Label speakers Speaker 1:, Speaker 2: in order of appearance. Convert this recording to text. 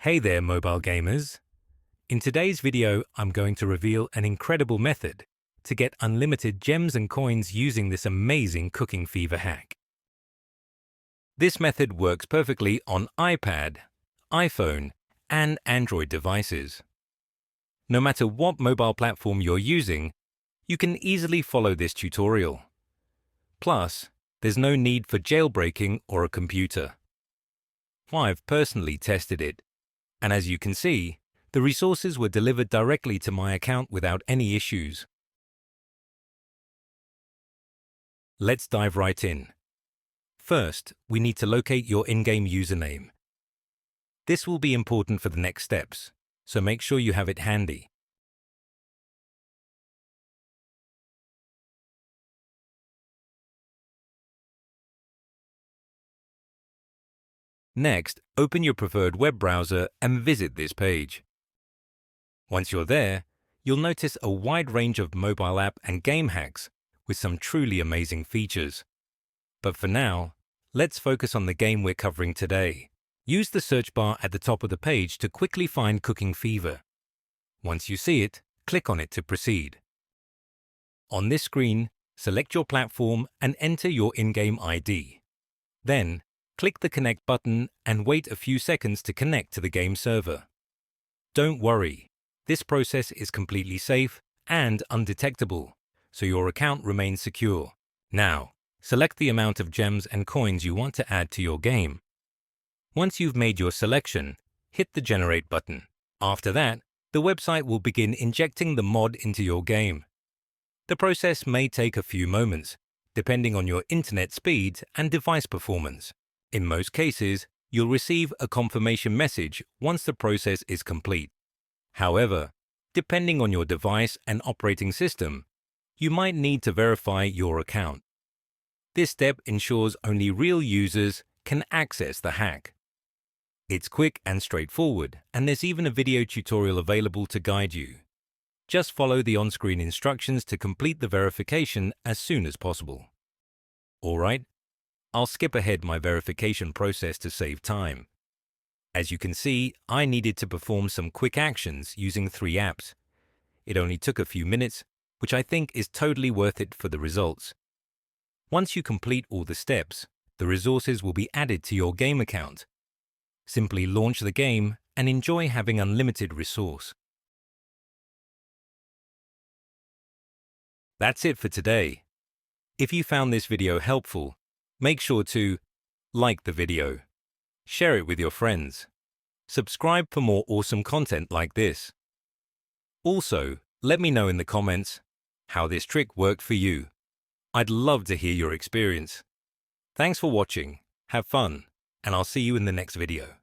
Speaker 1: Hey there, mobile gamers. In today's video, I'm going to reveal an incredible method to get unlimited gems and coins using this amazing cooking fever hack. This method works perfectly on iPad, iPhone, and Android devices. No matter what mobile platform you're using, you can easily follow this tutorial. Plus, there's no need for jailbreaking or a computer. I've personally tested it, and as you can see, the resources were delivered directly to my account without any issues. Let's dive right in. First, we need to locate your in-game username. This will be important for the next steps, so make sure you have it handy. Next, open your preferred web browser and visit this page. Once you're there, you'll notice a wide range of mobile app and game hacks with some truly amazing features. But for now, let's focus on the game we're covering today. Use the search bar at the top of the page to quickly find Cooking Fever. Once you see it, click on it to proceed. On this screen, select your platform and enter your in-game ID. Then, click the Connect button and wait a few seconds to connect to the game server. Don't worry, this process is completely safe and undetectable, so your account remains secure. Now, select the amount of gems and coins you want to add to your game. Once you've made your selection, hit the Generate button. After that, the website will begin injecting the mod into your game. The process may take a few moments, depending on your internet speed and device performance. In most cases, you'll receive a confirmation message once the process is complete. However, depending on your device and operating system, you might need to verify your account. This step ensures only real users can access the hack. It's quick and straightforward, and there's even a video tutorial available to guide you. Just follow the on-screen instructions to complete the verification as soon as possible. Alright, I'll skip ahead my verification process to save time. As you can see, I needed to perform some quick actions using 3 apps. It only took a few minutes, which I think is totally worth it for the results. Once you complete all the steps, the resources will be added to your game account. Simply launch the game and enjoy having unlimited resource. That's it for today. If you found this video helpful, make sure to like the video, share it with your friends, subscribe for more awesome content like this. Also, let me know in the comments how this trick worked for you. I'd love to hear your experience. Thanks for watching, have fun, and I'll see you in the next video.